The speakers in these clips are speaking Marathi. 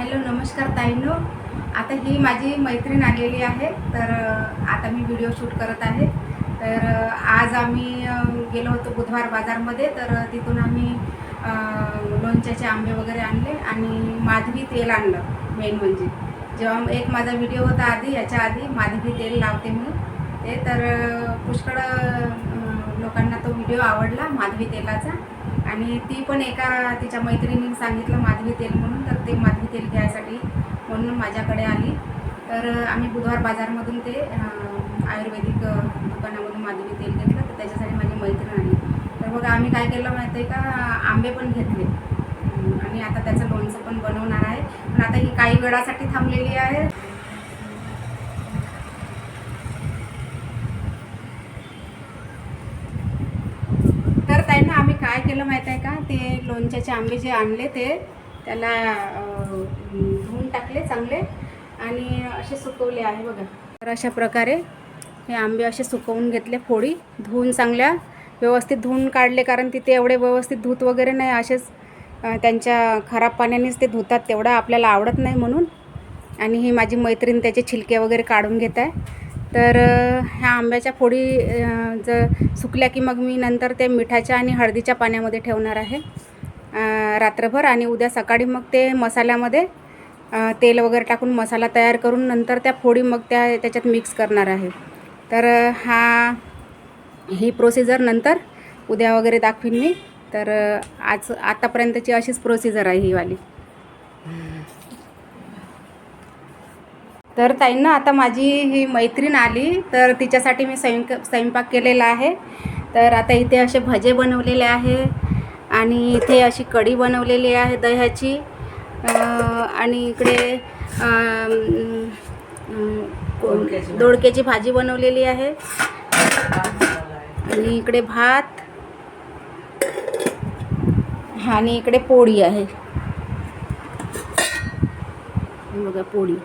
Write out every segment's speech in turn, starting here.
हॅलो नमस्कार ताईंनो. आता ही माझी मैत्रीण आलेली आहे, तर आता मी व्हिडिओ शूट करत आहे. तर आज आम्ही गेलो होतो बुधवार बाजारमध्ये. तर तिथून आम्ही लोणच्याचे आंबे वगैरे आणले आणि माधवी तेल आणलं. मेन म्हणजे जेव्हा एक माझा व्हिडिओ होता आधी, याच्या आधी माधवी तेल लावते म्हणून ते, तर पुष्कळ लोकांना तो व्हिडिओ आवडला माधवी तेलाचा. आणि ती पण एका तिच्या मैत्रिणीने सांगितलं माधवी तेल म्हणून, तर ते माधवी तेल घ्यायसाठी म्हणून माझ्याकडे आली. तर आम्ही बुधवार बाजारमधून ते आयुर्वेदिक दुकानामधून माधवी तेल घेतलं, तर त्याच्यासाठी माझी मैत्रीण आली. तर बघा आम्ही काय केलं माहिती आहे का, आंबे पण घेतले आणि आता त्याचं लोणचं पण बनवणार आहे. पण आता ही काही वेळासाठी थांबलेली आहे. तर त्यांना आम्ही काय केलं माहीत आहे का, ते लोणच्याचे आंबे जे आणले ते त्याला धुवून टाकले चांगले आणि असे सुकवले आहे बघा. तर अशा प्रकारे हे आंबे असे सुकवून घेतले, फोडी धुवून चांगल्या व्यवस्थित धुवून काढले, कारण तिथे एवढे व्यवस्थित धुत वगैरे नाही, असेच त्यांच्या खराब पाण्यानेच ते धुतात, तेवढं आपल्याला आवडत नाही म्हणून. आणि ही माझी मैत्रीण त्याचे छिलके वगैरे काढून घेत आहे. तर ह्या आंब्याच्या फोडी जर सुकल्या की मग मी नंतर ते मिठाच्या आणि हळदीच्या पाण्यामध्ये ठेवणार आहे रात्रभर, आणि उद्या सकाळी मग ते मसाल्यामध्ये तेल वगैरे टाकून मसाला तयार करून नंतर त्या फोडी मग त्याच्यात मिक्स करणार आहे. तर ही प्रोसिजर नंतर उद्या वगैरे दाखवीन मी. तर आतापर्यंतची अशीच प्रोसिजर आहे ही वाली. तर ताईंना आता माझी ही मैत्रीण आली, तर तिच्यासाठी मी स्वयंपाक केलेला आहे. तर आता इथे असे भजे बनवलेले आहे आणि इथे अशी कढी बनवलेली आहे दह्याची, आणि इकडे दोडक्याची भाजी बनवलेली आहे आणि इकडे भात आणि इकडे पोळी आहे बघा, पोळी.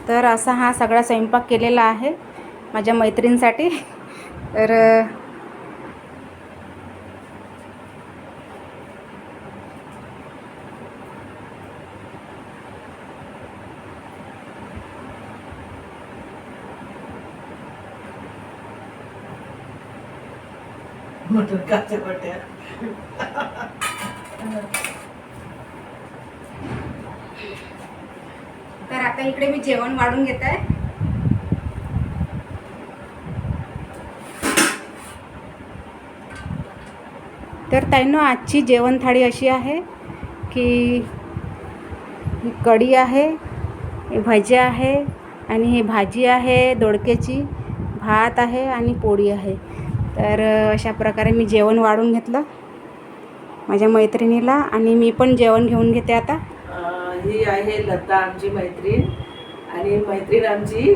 तर असा हा सगळा स्वयंपाक केलेला आहे माझ्या मैत्रिणीसाठी. तर मटन काचे बट्या. तर आता इकडे मी जेवण वाढून घेत आहे. तर ताईंनो आजची जेवण थाळी अशी आहे की कढी आहे, भजी आहे आणि ही भाजी आहे दोडक्याची, भात आहे आणि पोळी आहे. तर अशा प्रकारे मी जेवण वाढून घेतलं माझ्या मैत्रिणीला, आणि मी पण जेवण घेऊन घेते आता. ही आहे लता आमची मैत्रीण, आणि मैत्रीण आमची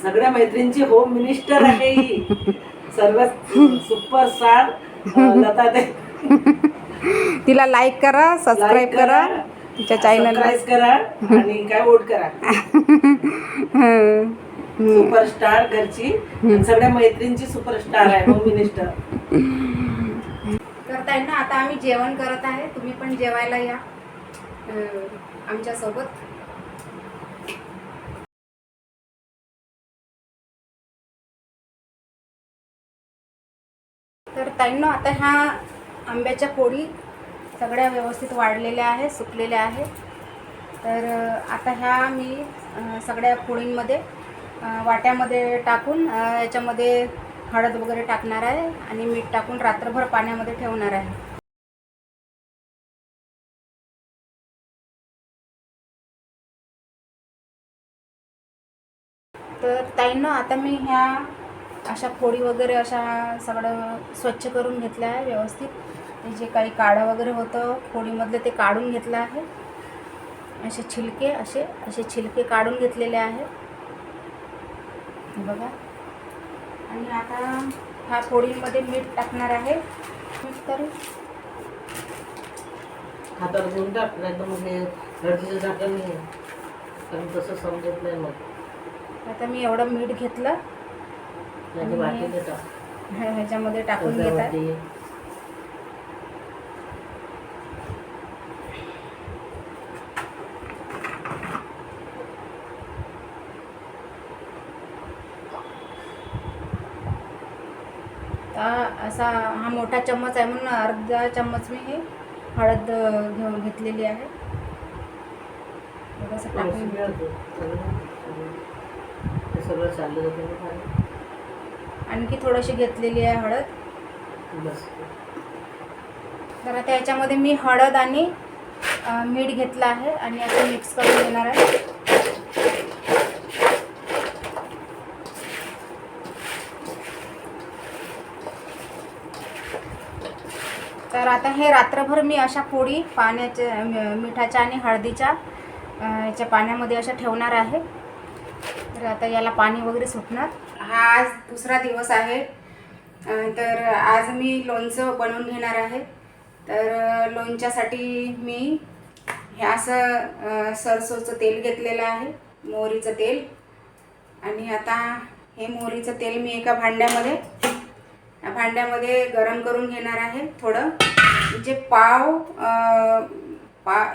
सगळ्या मैत्रिणींची होम मिनिस्टर आहे ही. सर्वात सुपरस्टार लता ते. तिला लाईक करा, सबस्क्राईब करा, तिच्या चॅनलला करा आणि काय वोट करा. सुपरस्टार घरची, सगळ्या मैत्रिणींची सुपरस्टार आहे, होम मिनिस्टर. तर त्यांना आता आम्ही जेवण करत आहे, तुम्ही पण जेवायला या आमच्या सोबत. तर ताईंनो आता ह्या आंब्याच्या फोडी सगळ्या व्यवस्थित वाढलेल्या आहे, सुकलेल्या आहे. तर आता ह्या मी सगळ्या फोडींमध्ये वाट्यामध्ये टाकून याच्यामध्ये हळद वगैरे टाकणार आहे आणि मीठ टाकून रात्रभर पाण्यामध्ये ठेवणार आहे. तर ताईंनो आता मी ह्या अशा फोडी वगैरे अशा सगळं स्वच्छ करून घेतलं आहे व्यवस्थित. ते जे काही काळं वगैरे होतं फोडीमधलं ते काढून घेतलं आहे. असे छिलके असे छिलके काढून घेतलेले आहे बघा. आणि आता ह्या फोडीमध्ये मीठ टाकणार आहे. मीठ तर हातावर घेऊन टाक, नाही तर मग हळदीचं झाकण नाही, कारण तसं समजत नाही मग. आता मी एवढं मीठ घेतलं ह्याच्यामध्ये टाकून घेत आहे. असा हा मोठा चम्मच आहे म्हणून अर्धा चम्मच मी हे हळद घेऊन घेतलेली आहे. थोडंसं टाकून घेते. सगळं चाललं जातं. आणखी थोडीशी घेतलेली आहे हळद. बस. तर आता याच्यामध्ये मी हळद आणि मीठ घेतलं आहे आणि आता मिक्स करून घेणार आहे. तर आता हे रात्रभर मी अशा फोडी पाण्याच्या मिठाच्या आणि हळदीच्या याच्या पाण्यामध्ये अशा ठेवणार आहे. तर आता याला पाणी वगैरे सुटणार. हा आज दुसरा दिवस आहे. तर आज मी लोणचं बनवून घेणार आहे. तर लोणच्यासाठी मी हे असं सरसोचं तेल घेतलेलं आहे, मोहरीचं तेल. आणि आता हे मोहरीचं तेल मी एका भांड्यामध्ये गरम करून घेणार आहे. थोडं म्हणजे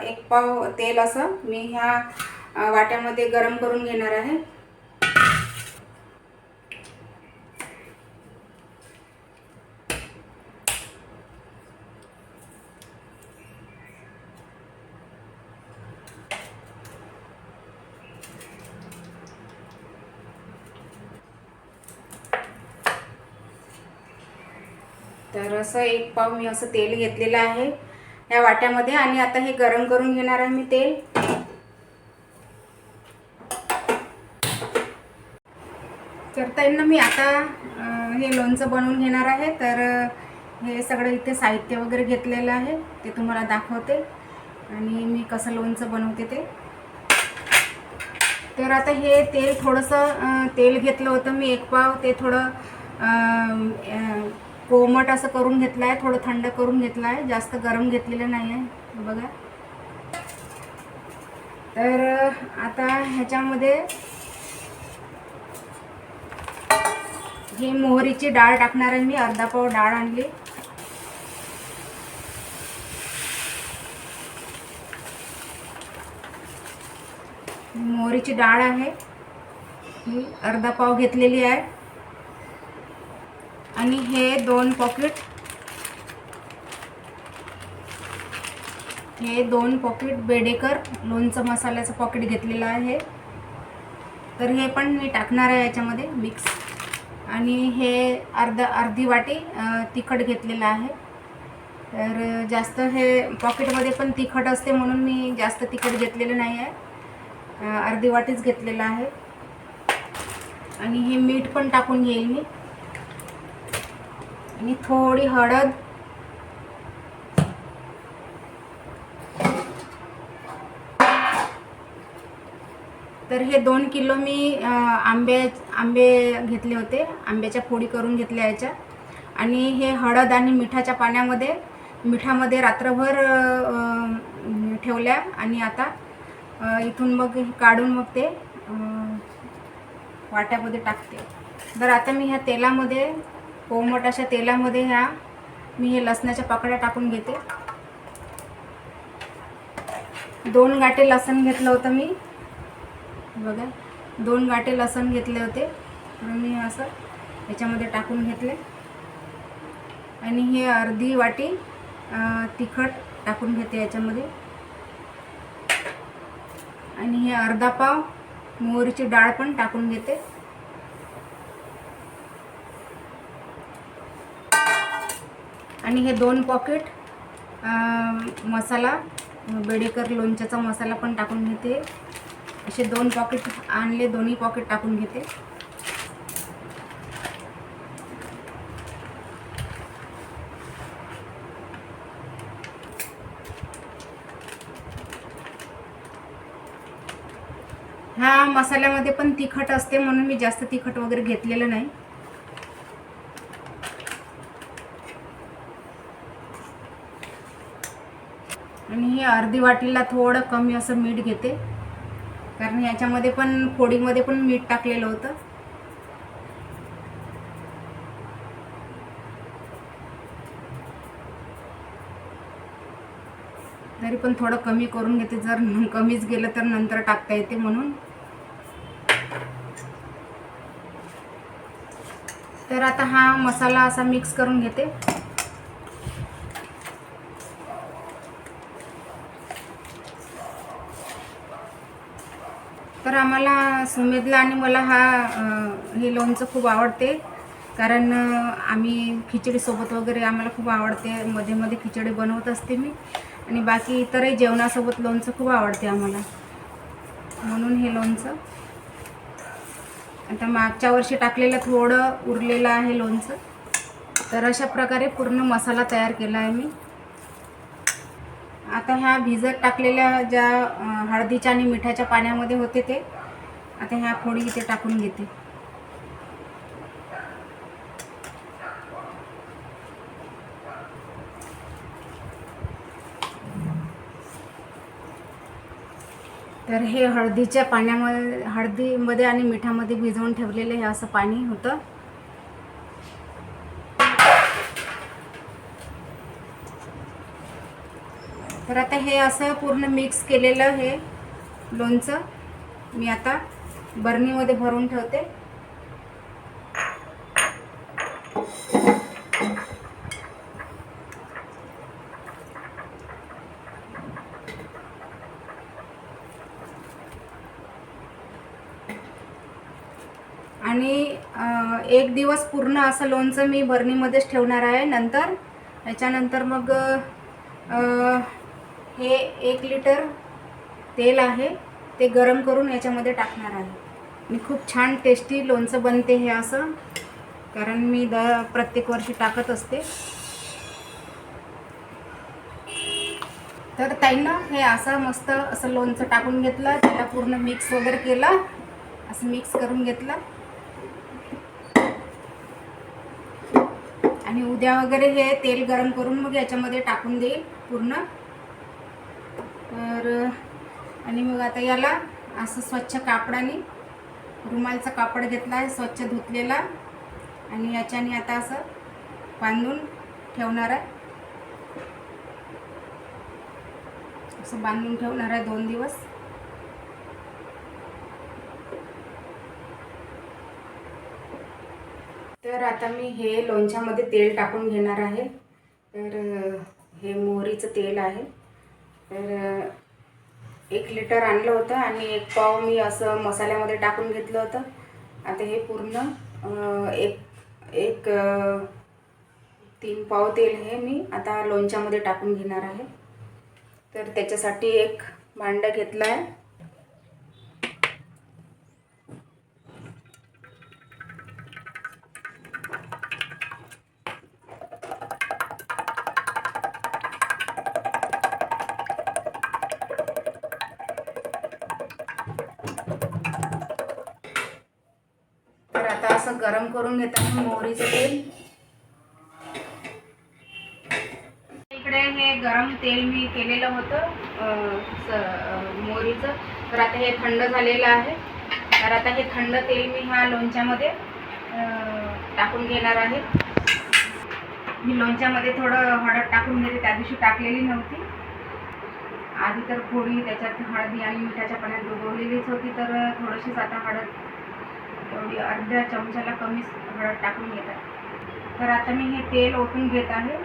एक पाव तेल असं मी ह्या वाट्यामध्ये गरम करून घेणार आहे. तर असं एक पाव मी असं तेल घेतलेलं आहे या वाट्यामध्ये आणि आता हे गरम करून घेणार आहे मी तेल. तर त्यांना मी आता हे लोणचं बनवून घेणार आहे. तर हे सगळं इथे साहित्य वगैरे घेतलेलं आहे ते तुम्हाला दाखवते आणि मी कसं लोणचं बनवते ते. तर आता हे तेल थोडंसं तेल घेतलं होतं मी एक पाव. ते थोडं कोमट असं करून घेतलं आहे, थोडं थंड करून घेतलं आहे, जास्त गरम घेतलेलं नाही आहे बघा. तर आता ह्याच्यामध्ये ही मोहरीची डाळ टाकणार आहे मी. अर्धा पाव डाळ आणली. मोहरीची डाळ आहे ही अर्धा पाव घेतलेली आहे. आणि हे दोन पॉकेट बेडेकर लोणचं मसाल्याचं पॉकेट घेतलेलं आहे. तर हे पण मी टाकणार आहे याच्यामध्ये मिक्स. आणि हे अर्धी वाटी तिखट घेतलेलं आहे. तर जास्त हे पॉकेटमध्ये पण तिखट असते म्हणून मी जास्त तिखट घेतलेलं नाही आहे, अर्धी वाटीच घेतलेलं आहे. आणि हे मीठ पण टाकून घेईल मी आणि थोडी हळद. तर हे 2 किलो मी आंबे घेतले होते, आंब्याच्या फोडी करून घेतल्या याच्या. आणि हे हळद आणि मिठामध्ये रात्रभर ठेवल्या आणि आता इथून मग काढून मग ते वाट्यामध्ये टाकते. तर आता मी ह्या तेलामध्ये, कोमट अशा तेलामध्ये मी हे लसणाच्या पाकळ्या टाकून घेते. 2 गाठे लसण घेतलं होतं मी बघा. 2 गाठे लसण घेतले होते तर मी असं याच्यामध्ये टाकून घेतले. आणि हे अर्धी वाटी तिखट टाकून घेते याच्यामध्ये. आणि हे अर्धा पाव मोहरीची डाळ पण टाकून घेते. आणि हे 2 पॉकेट मसाला, बेडेकर लोणच्याचा मसाला पण टाकून घेते. असे 2 पॉकेट आणले, दोन्ही पॉकेट टाकून घेते. ह्या मसाल्यामध्ये पण तिखट असते म्हणून मी जास्त तिखट वगैरे घेतलेलं नाही. आणि हे अर्धी वाटीला थोडं कमी असं मीठ घेते, कारण याच्यामध्ये पण फोडीमध्ये पण मीठ टाकलेलं होतं. तरी पण थोडं कमी करून घेते, जर कमीच गेलं तर नंतर टाकता येते म्हणून. तर तर आता हा मसाला असा मिक्स करून घेते. तर आम्हाला सुमेधला आणि मला हे लोणचं खूप आवडते, कारण आम्ही खिचडीसोबत वगैरे आम्हाला खूप आवडते. मध्ये मध्ये खिचडी बनवत असते मी, आणि बाकी इतरही जेवणासोबत लोणचं खूप आवडते आम्हाला, म्हणून हे लोणचं. आता मागच्या वर्षी टाकलेलं थोडं उरलेलं आहे लोणचं. तर अशा प्रकारे पूर्ण मसाला तयार केला आहे मी. आता ह्या भिजत टाकलेल्या ज्या हळदीच्या आणि मिठाच्या पाण्यामध्ये होते ते आता ह्या फोडी इथे टाकून घेते. तर हे हळदीच्या पाण्यामध्ये, हळदीमध्ये आणि मिठामध्ये भिजवून ठेवलेलं हे असं पाणी होतं. तर आता हे असं पूर्ण मिक्स केलेलं हे लोणचं मी आता बरणीमध्ये भरून ठेवते. आणि एक दिवस पूर्ण असं लोणचं मी बरणीमध्येच ठेवणार आहे. नंतर याच्यानंतर मग हे 1 लिटर तेल आहे ते गरम करून याच्यामध्ये टाकणार आहे. आणि खूप छान टेस्टी लोणचं बनते हे असं, कारण मी प्रत्येक वर्षी टाकत असते. तर ताईनं हे असं मस्त असं लोणचं टाकून घेतलं, त्याला पूर्ण मिक्स वगैरे केलं, असं मिक्स करून घेतलं. आणि उद्या वगैरे हे तेल गरम करून मग याच्यामध्ये टाकून देईल पूर्ण. तर आणि मग आता याला असं स्वच्छ कापडाने, रुमालचा कापड घेतला आहे स्वच्छ धुतलेला, आणि याच्याने आता असं बांधून ठेवणार आहे. असं बांधून ठेवणार आहे 2 दिवस. तर आता मी हे लोणच्यामध्ये तेल टाकून घेणार आहे. तर हे मोहरीचं तेल आहे. तर 1 लिटर आणलं होतं आणि 1 पाव मी असं मसाल्यामध्ये टाकून घेतलं होतं. आता हे पूर्ण एक 3 पाव तेल हे मी आता लोणच्यामध्ये टाकून घेणार आहे. तर त्याच्यासाठी एक भांडं घेतलं आहे. तर आता असं गरम करून घेताना मोहरीचं तेल, इकडे हे गरम तेल मी केलेलं होतं मोहरीचं. तर आता हे थंड झालेलं आहे. तर आता हे थंड तेल मी ह्या लोणच्यामध्ये टाकून घेणार आहे. मी लोणच्यामध्ये थोडं हळद टाकून घेते, त्या दिवशी टाकलेली नव्हती. आधी तर थोडी त्याच्यात हळदी आणि मिठाच्या पाण्यात डुबवलेलीच होती. तर थोडीशीच आता हळद, एवढी अर्ध्या चमच्याला कमी हळद टाकून घेत आहे. तर आता मी हे तेल ओतून घेत आहे.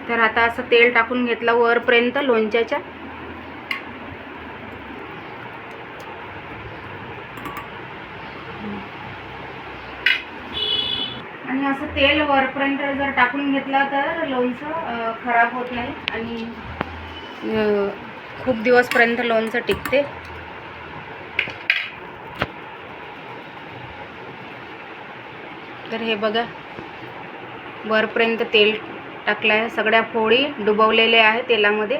तर आता असं तेल टाकून घेतलं वरपर्यंत लोणच्याच्या. आणि असं तेल वरपर्यंत जर टाकून घेतलं तर लोणचं खराब होत नाही आणि खूप दिवसपर्यंत लोणचं टिकते. तर हे बघा, वरपर्यंत तेल टाकलं आहे, सगळ्या फोडी डुबवलेल्या आहे तेलामध्ये.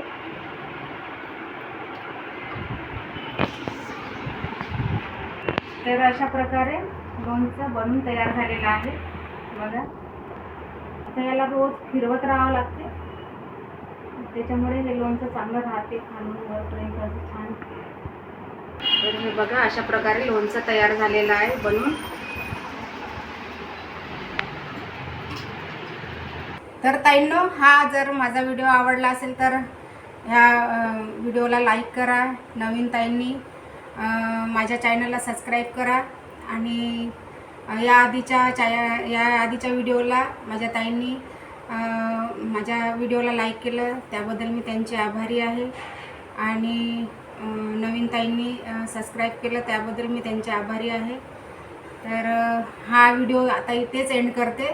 तर अशा प्रकारे लोणचं बनून तयार झालेलं आहे बघा. आता याला रोज फिरवत राहावं लागते, त्याच्यामुळे हे लोणचं चांगलं राहते खालून वरपर्यंत असं छान. तर हे बघा, अशा प्रकारे लोणचं तयार झालेलं आहे बनून. तर ताईंनो, हा जर माझा व्हिडिओ आवडला असेल तर ह्या व्हिडिओला लाईक करा. नवीन ताईंनी माझ्या चॅनलला सबस्क्राईब करा. आणि या आधीच्या व्हिडिओला माझ्या ताईंनी माझ्या व्हिडिओला लाईक केलं त्याबद्दल मी त्यांचे आभारी आहे. आणि नवीन ताईंनी सबस्क्राईब केलं त्याबद्दल मी त्यांचे आभारी आहे. तर हा व्हिडिओ आता इथेच एंड करते.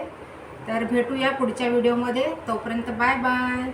तर भेटूया पुढच्या व्हिडिओमध्ये. तोपर्यंत बाय बाय.